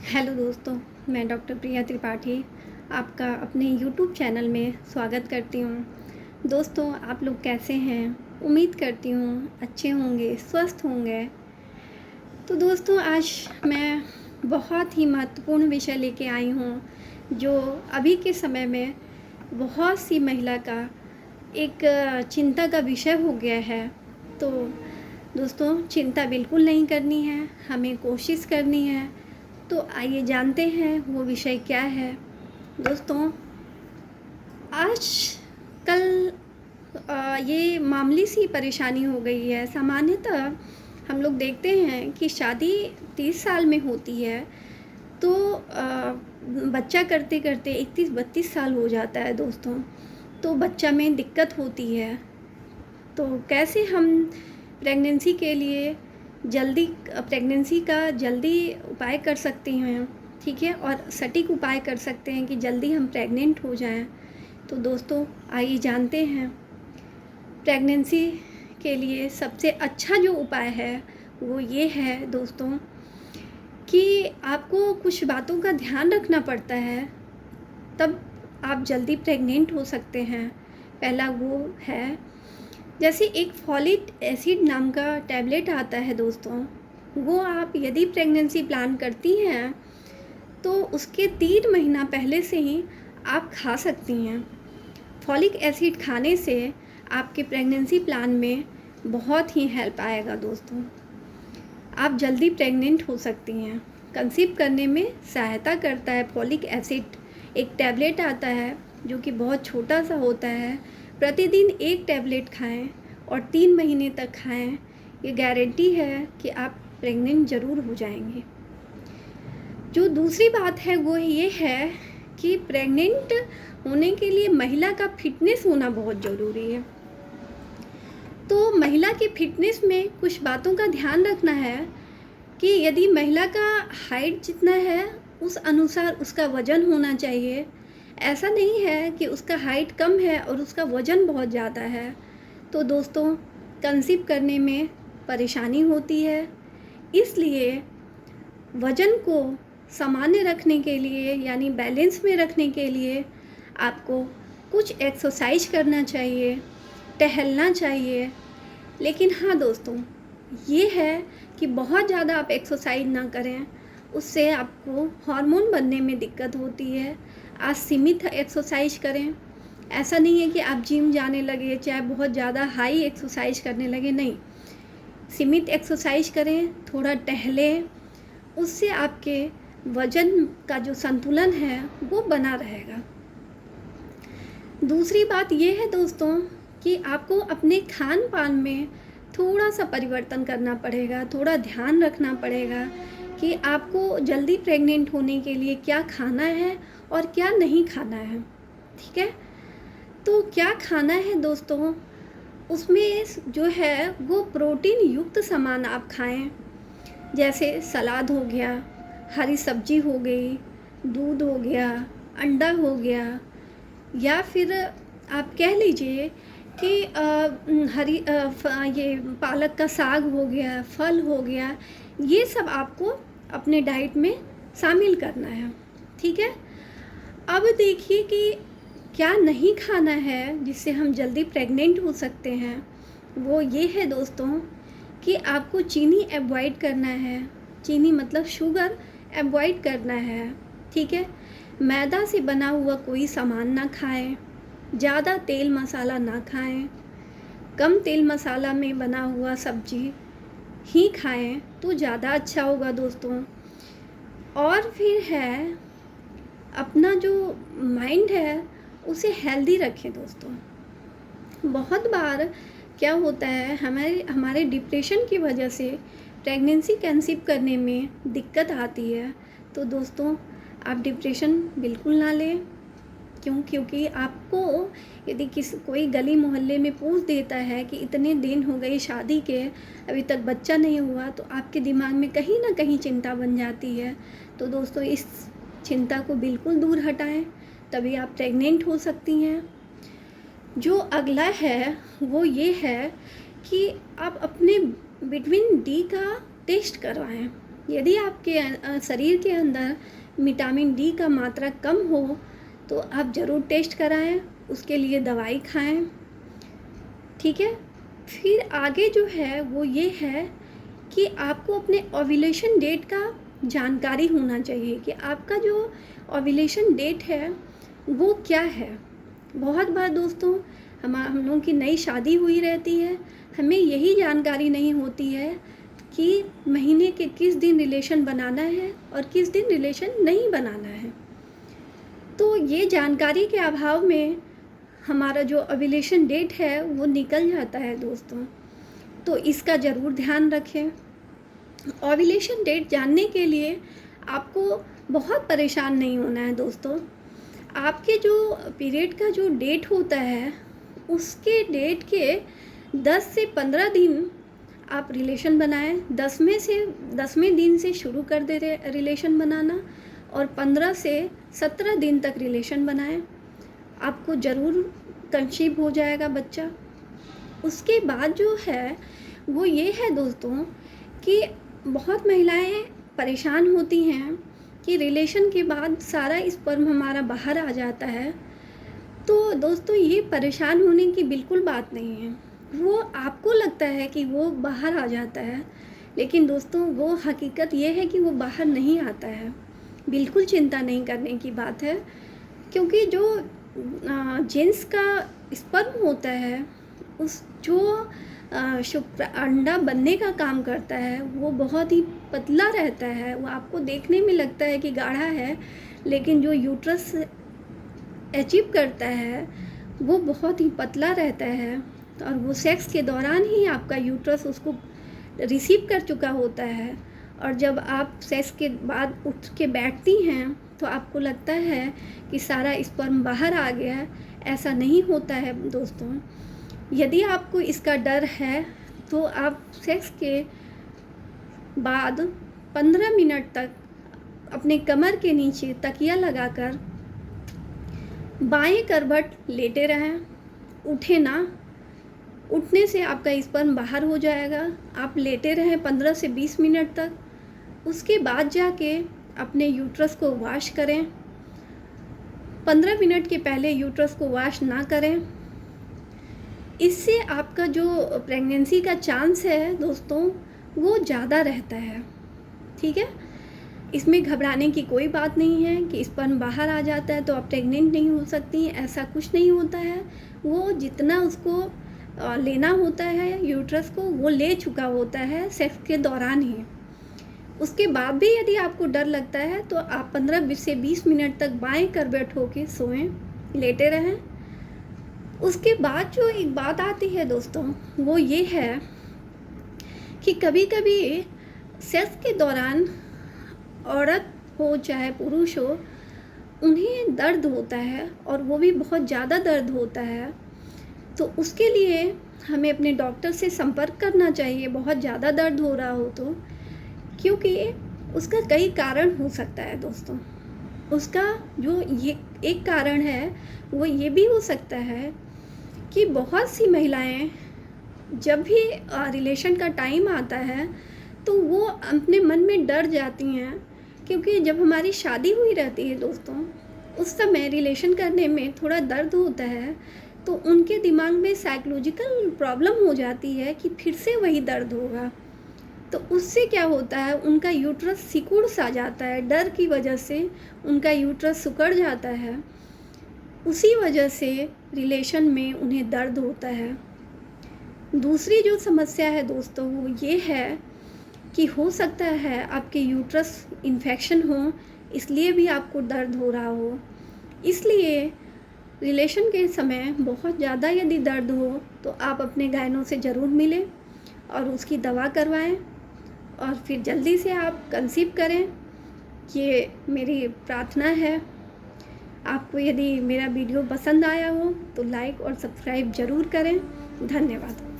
Hello दोस्तों, मैं doctor प्रिया त्रिपाठी आपका अपने यूट्यूब चैनल में स्वागत करती हूँ। दोस्तों, आप लोग कैसे हैं? उम्मीद करती हूँ अच्छे होंगे, स्वस्थ होंगे। तो दोस्तों, आज मैं बहुत ही महत्वपूर्ण विषय लेके आई हूँ, जो अभी के समय में बहुत सी महिला का एक चिंता का विषय हो गया है। तो दोस्तों, चिंता बिल्कुल नहीं करनी है, हमें कोशिश करनी है। तो आइए जानते हैं वो विषय क्या है। दोस्तों, आज कल ये मामूली सी परेशानी हो गई है। सामान्यतः हम लोग देखते हैं कि शादी 30 साल में होती है, तो बच्चा करते-करते 31-32 साल हो जाता है दोस्तों। तो बच्चा में दिक्कत होती है। तो कैसे हम प्रेगनेंसी के लिए प्रेगनेंसी का जल्दी उपाय कर सकते हैं, ठीक है? और सटीक उपाय कर सकते हैं कि जल्दी हम प्रेग्नेंट हो जाएं। तो दोस्तों, आइए जानते हैं। प्रेगनेंसी के लिए सबसे अच्छा जो उपाय है वो ये है दोस्तों, कि आपको कुछ बातों का ध्यान रखना पड़ता है, तब आप जल्दी प्रेग्नेंट हो सकते हैं। पहला वो है, जैसे एक फॉलिक एसिड नाम का टैबलेट आता है दोस्तों, वो आप यदि प्रेगनेंसी प्लान करती हैं तो उसके 3 महीना पहले से ही आप खा सकती हैं। फॉलिक एसिड खाने से आपके प्रेगनेंसी प्लान में बहुत ही हेल्प आएगा दोस्तों। आप जल्दी प्रेग्नेंट हो सकती हैं। कंसीव करने में सहायता करता है फॉलिक एसिड। एक टैबलेट आता है जो कि बहुत छोटा सा होता है। प्रतिदिन एक टैबलेट खाएं और 3 महीने तक खाएं। ये गारंटी है कि आप प्रेग्नेंट ज़रूर हो जाएंगे। जो दूसरी बात है वो ये है कि प्रेग्नेंट होने के लिए महिला का फिटनेस होना बहुत ज़रूरी है। तो महिला की फिटनेस में कुछ बातों का ध्यान रखना है कि यदि महिला का हाइट जितना है उस अनुसार उसका वज़न होना चाहिए। ऐसा नहीं है कि उसका हाइट कम है और उसका वज़न बहुत ज़्यादा है, तो दोस्तों कंसीव करने में परेशानी होती है। इसलिए वज़न को सामान्य रखने के लिए, यानी बैलेंस में रखने के लिए आपको कुछ एक्सरसाइज करना चाहिए, टहलना चाहिए। लेकिन हाँ दोस्तों, ये है कि बहुत ज़्यादा आप एक्सरसाइज ना करें, उससे आपको हार्मोन बनने में दिक्कत होती है। आज सीमित एक्सरसाइज करें। ऐसा नहीं है कि आप जिम जाने लगे, चाहे बहुत ज़्यादा हाई एक्सरसाइज करने लगे, नहीं। सीमित एक्सरसाइज करें, थोड़ा टहलें, उससे आपके वज़न का जो संतुलन है वो बना रहेगा। दूसरी बात ये है दोस्तों कि आपको अपने खान पान में थोड़ा सा परिवर्तन करना पड़ेगा, थोड़ा ध्यान रखना पड़ेगा कि आपको जल्दी प्रेग्नेंट होने के लिए क्या खाना है और क्या नहीं खाना है, ठीक है? तो क्या खाना है दोस्तों, उसमें जो है वो प्रोटीन युक्त सामान आप खाएं। जैसे सलाद हो गया, हरी सब्जी हो गई, दूध हो गया, अंडा हो गया, या फिर आप कह लीजिए कि ये पालक का साग हो गया, फल हो गया। ये सब आपको अपने डाइट में शामिल करना है, ठीक है? अब देखिए कि क्या नहीं खाना है जिससे हम जल्दी प्रेग्नेंट हो सकते हैं। वो ये है दोस्तों कि आपको चीनी अवॉइड करना है। चीनी मतलब शुगर अवॉइड करना है, ठीक है? मैदा से बना हुआ कोई सामान ना खाएं, ज़्यादा तेल मसाला ना खाएं, कम तेल मसाला में बना हुआ सब्जी ही खाएं तो ज़्यादा अच्छा होगा दोस्तों। और फिर है, अपना जो माइंड है उसे हेल्दी रखें दोस्तों। बहुत बार क्या होता है, हमारे डिप्रेशन की वजह से प्रेगनेंसी कंसीव करने में दिक्कत आती है। तो दोस्तों, आप डिप्रेशन बिल्कुल ना लें। क्योंकि आपको यदि कोई गली मोहल्ले में पूछ देता है कि इतने दिन हो गए शादी के, अभी तक बच्चा नहीं हुआ, तो आपके दिमाग में कहीं ना कहीं चिंता बन जाती है। तो दोस्तों, इस चिंता को बिल्कुल दूर हटाएं, तभी आप प्रेग्नेंट हो सकती हैं। जो अगला है वो ये है कि आप अपने विटामिन डी का टेस्ट करवाएं। यदि आपके शरीर के अंदर विटामिन डी का मात्रा कम हो तो आप ज़रूर टेस्ट कराएं, उसके लिए दवाई खाएं, ठीक है। फिर आगे जो है वो ये है कि आपको अपने ओव्यूलेशन डेट का जानकारी होना चाहिए कि आपका जो ओव्यूलेशन डेट है वो क्या है। बहुत बार दोस्तों हम लोगों की नई शादी हुई रहती है, हमें यही जानकारी नहीं होती है कि महीने के किस दिन रिलेशन बनाना है और किस दिन रिलेशन नहीं बनाना है। तो ये जानकारी के अभाव में हमारा जो ओव्यूलेशन डेट है वो निकल जाता है दोस्तों, तो इसका ज़रूर ध्यान रखें। ओव्यूलेशन डेट जानने के लिए आपको बहुत परेशान नहीं होना है दोस्तों। आपके जो पीरियड का जो डेट होता है उसके डेट के 10 से 15 दिन आप रिलेशन बनाएं। 10वें दिन से शुरू कर दे रिलेशन बनाना और 15 से 17 दिन तक रिलेशन बनाएं, आपको ज़रूर कंसीव हो जाएगा बच्चा। उसके बाद जो है वो ये है दोस्तों कि बहुत महिलाएं परेशान होती हैं कि रिलेशन के बाद सारा स्पर्म हमारा बाहर आ जाता है। तो दोस्तों ये परेशान होने की बिल्कुल बात नहीं है। वो आपको लगता है कि वो बाहर आ जाता है, लेकिन दोस्तों वो हकीकत ये है कि वो बाहर नहीं आता है। बिल्कुल चिंता नहीं करने की बात है, क्योंकि जो जेंट्स का स्पर्म होता है उस जो शुक्र अंडा बनने का काम करता है वो बहुत ही पतला रहता है। वो आपको देखने में लगता है कि गाढ़ा है, लेकिन जो यूट्रस अचीव करता है वो बहुत ही पतला रहता है और वो सेक्स के दौरान ही आपका यूट्रस उसको रिसीव कर चुका होता है। और जब आप सेक्स के बाद उठ के बैठती हैं तो आपको लगता है कि सारा स्पर्म बाहर आ गया है। ऐसा नहीं होता है दोस्तों। यदि आपको इसका डर है तो आप सेक्स के बाद 15 मिनट तक अपने कमर के नीचे तकिया लगाकर बाएं करवट लेटे रहें, उठे ना। उठने से आपका स्पर्म बाहर हो जाएगा। आप लेटे रहें 15 से 20 मिनट तक। उसके बाद जाके अपने यूट्रस को वॉश करें। 15 मिनट के पहले यूट्रस को वॉश ना करें। इससे आपका जो प्रेगनेंसी का चांस है दोस्तों वो ज़्यादा रहता है, ठीक है। इसमें घबराने की कोई बात नहीं है कि स्पर्म बाहर आ जाता है तो आप प्रेग्नेंट नहीं हो सकती, ऐसा कुछ नहीं होता है। वो जितना उसको लेना होता है यूट्रस को वो ले चुका होता है सेक्स के दौरान ही। उसके बाद भी यदि आपको डर लगता है तो आप 15 से 20 मिनट तक बाएं करवट होके सोएं, लेटे रहें। उसके बाद जो एक बात आती है दोस्तों वो ये है कि कभी कभी सेक्स के दौरान औरत हो चाहे पुरुष हो उन्हें दर्द होता है और वो भी बहुत ज़्यादा दर्द होता है। तो उसके लिए हमें अपने डॉक्टर से संपर्क करना चाहिए बहुत ज़्यादा दर्द हो रहा हो तो, क्योंकि उसका कई कारण हो सकता है दोस्तों। उसका जो ये एक कारण है वो ये भी हो सकता है कि बहुत सी महिलाएं जब भी रिलेशन का टाइम आता है तो वो अपने मन में डर जाती हैं, क्योंकि जब हमारी शादी हुई रहती है दोस्तों उस समय रिलेशन करने में थोड़ा दर्द होता है, तो उनके दिमाग में साइकोलॉजिकल प्रॉब्लम हो जाती है कि फिर से वही दर्द होगा। तो उससे क्या होता है उनका यूट्रस सिकुड़ सा जाता है, डर की वजह से उनका यूट्रस सिकुड़ जाता है। उसी वजह से रिलेशन में उन्हें दर्द होता है। दूसरी जो समस्या है दोस्तों वो ये है कि हो सकता है आपके यूट्रस इन्फेक्शन हो, इसलिए भी आपको दर्द हो रहा हो। इसलिए रिलेशन के समय बहुत ज़्यादा यदि दर्द हो तो आप अपने गायनों से ज़रूर मिलें और उसकी दवा करवाएं और फिर जल्दी से आप कंसीव करें। ये मेरी प्रार्थना है। आपको यदि मेरा वीडियो पसंद आया हो तो लाइक और सब्सक्राइब ज़रूर करें। धन्यवाद।